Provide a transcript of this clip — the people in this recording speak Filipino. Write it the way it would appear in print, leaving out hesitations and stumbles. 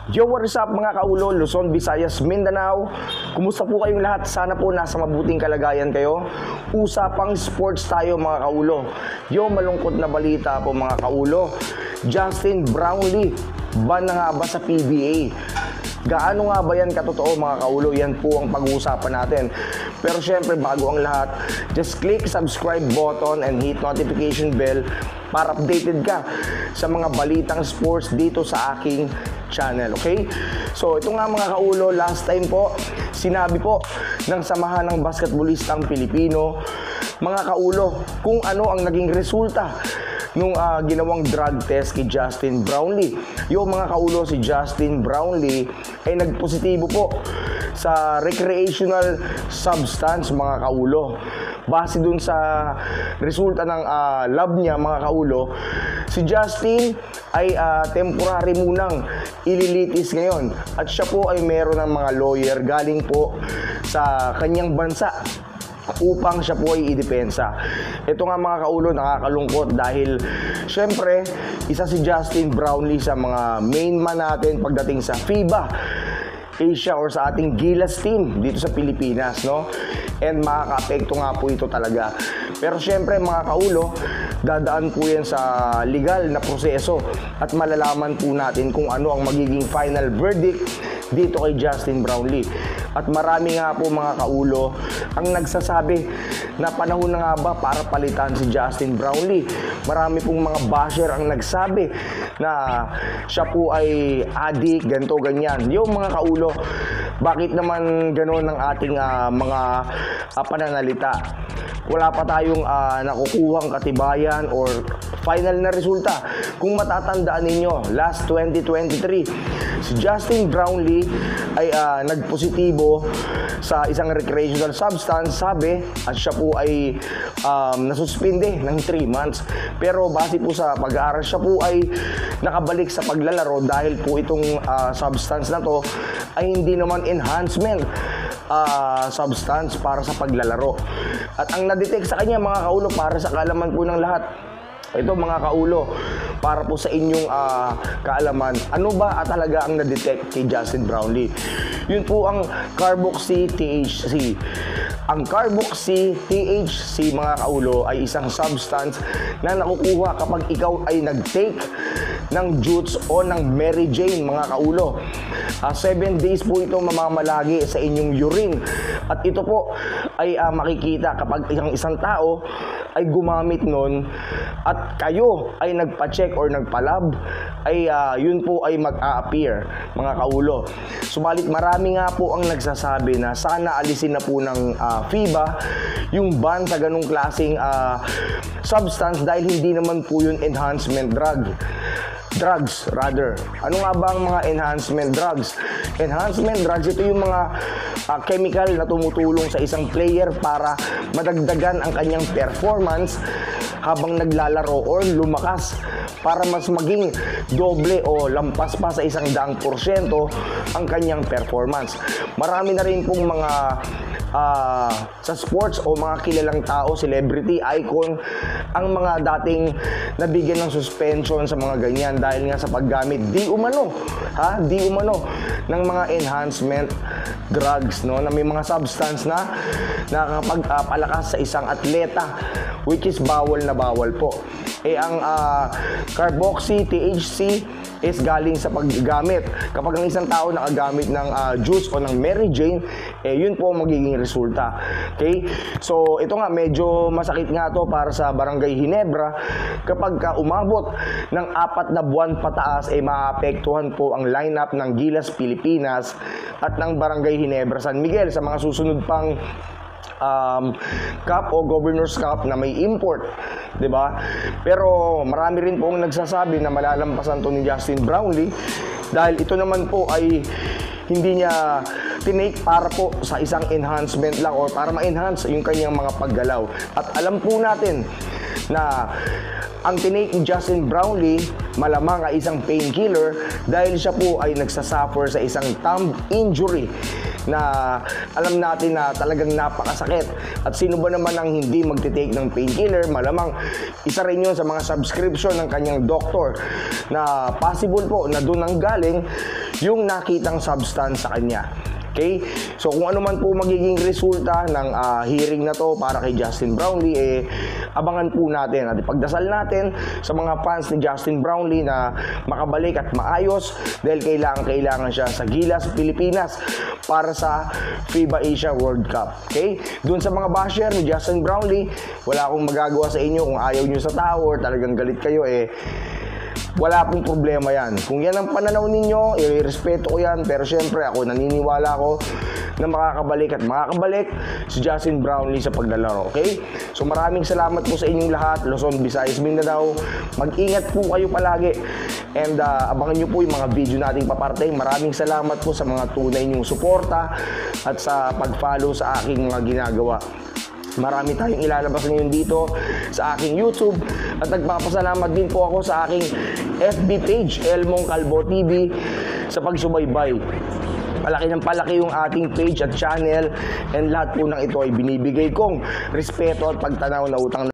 Yo, what is up mga kaulo, Luzon, Visayas, Mindanao? Kumusta po kayong lahat? Sana po nasa mabuting kalagayan kayo. Usapang sports tayo mga kaulo. Yo, malungkot na balita po mga kaulo. Justin Brownlee, ban na nga ba sa PBA? Gaano nga ba yan katotoo mga kaulo? Yan po ang pag-uusapan natin. Pero syempre bago ang lahat, just click subscribe button and hit notification bell para updated ka sa mga balitang sports dito sa aking channel, okay? So ito nga mga kaulo, last time po sinabi po ng samahan ng basketballistang Pilipino mga kaulo kung ano ang naging resulta nung ginawang drug test kay Justin Brownlee. Yung mga kaulo, si Justin Brownlee ay nagpositibo po sa recreational substance mga kaulo. Base dun sa resulta ng lab niya mga kaulo, si Justin ay temporary munang ililitis ngayon at siya po ay meron ng mga lawyer galing po sa kanyang bansa upang siya po ay idepensa. Ito nga mga kaulo, nakakalungkot dahil syempre isa si Justin Brownlee sa mga main man natin pagdating sa FIBA Asia or sa ating Gilas team dito sa Pilipinas, no? And makaka-apekto nga po ito talaga. Pero syempre mga kaulo, dadaan po yan sa legal na proseso at malalaman po natin kung ano ang magiging final verdict dito kay Justin Brownlee. At marami nga po mga kaulo ang nagsasabi na panahon na nga ba para palitan si Justin Brownlee. Marami pong mga basher ang nagsabi na siya po ay addict, ganito, ganyan. Yung mga kaulo, bakit naman gano'n ang ating mga pananalita? Wala pa tayong nakukuhang katibayan or final na resulta. Kung matatandaan ninyo, last 2023, si Justin Brownlee ay nagpositibo sa isang recreational substance, sabi, at siya po ay nasuspinde ng 3 months. Pero base po sa pag-aaral, siya po ay nakabalik sa paglalaro dahil po itong substance na to ay hindi naman enhancement substance para sa paglalaro. At ang na-detect sa kanya mga kaulo, para sa kaalaman po ng lahat, ito mga kaulo, para po sa inyong kaalaman, ano ba talaga ang na-detect kay Justin Brownlee? Yun po ang carboxy-THC. Ang carboxy-THC mga kaulo ay isang substance na nakukuha kapag ikaw ay nag-take ng Jutes o ng Mary Jane mga kaulo. 7 days po ito mamamalagi sa inyong urine. At ito po ay makikita kapag isang tao ay gumamit nun at kayo ay nagpa-check or nagpa-lab, ay yun po ay mag-a-appear mga kaulo. Subalit marami nga po ang nagsasabi na sana alisin na po ng FIBA yung ban sa ganung klaseng substance dahil hindi naman po yun enhancement drugs rather. Ano nga ba ang mga enhancement drugs? Enhancement drugs, ito yung mga chemical na tumutulong sa isang player para madagdagan ang kanyang performance habang naglalaro or lumakas para mas maging doble o lampas pa sa 100% ang kanyang performance. Marami na rin pong mga sa sports o mga kilalang tao, celebrity, icon, ang mga dating nabigyan ng suspension sa mga ganyan dahil nga sa paggamit di umano ng mga enhancement drugs, no, na may mga substance na nakakapagpalakas sa isang atleta, which is bawal na bawal po. Ang carboxy THC is galing sa paggamit. Kapag ang isang tao nakagamit ng juice o ng Mary Jane, yun po ang magiging resulta. Okay? So, ito nga, medyo masakit nga to para sa Barangay Ginebra. Kapag umabot ng 4 na buwan pataas, maapektuhan po ang lineup ng Gilas Pilipinas at ng Barangay Ginebra San Miguel sa mga susunod pang cup o Governor's Cup na may import, 'di ba? Pero marami rin po ang nagsasabi na malalampasan to ni Justin Brownlee dahil ito naman po ay hindi niya tinake para po sa isang enhancement lang or para ma-enhance yung kanyang mga paggalaw. At alam po natin na ang tinake ni Justin Brownlee malamang ay isang painkiller dahil siya po ay nagsasuffer sa isang thumb injury na alam natin na talagang napakasakit. At sino ba naman ang hindi magte-take ng painkiller? Malamang isa rin yun sa mga subscription ng kanyang doktor na possible po na doon ang galing yung nakitang substance sa kanya. Okay? So kung ano man po magiging resulta ng hearing na to para kay Justin Brownlee, abangan po natin at ipagdasal natin sa mga fans ni Justin Brownlee na makabalik at maayos dahil kailangan siya sa Gilas, Pilipinas para sa FIBA Asia World Cup. Okay? Doon sa mga basher ni Justin Brownlee, wala akong magagawa sa inyo kung ayaw nyo sa tao or talagang galit kayo, wala pong problema yan. Kung yan ang pananaw ninyo, i-respeto ko yan. Pero syempre ako, naniniwala ako na makakabalik si Justin Brownlee sa paglalaro. Okay? So maraming salamat po sa inyong lahat. Luzon, Visayas, Mindanao. Mag-ingat po kayo palagi. And abangan nyo po yung mga video nating paparating. Maraming salamat po sa mga tunay nyong suporta at sa pag-follow sa aking mga ginagawa. Marami tayong ilalabas ngayon dito sa aking YouTube at nagpapasalamat din po ako sa aking FB page, Elmong Calvo TV, sa pagsubaybay. Palaki ng palaki yung ating page at channel, and lahat po ng ito ay binibigay kong respeto at pagtanaw na utang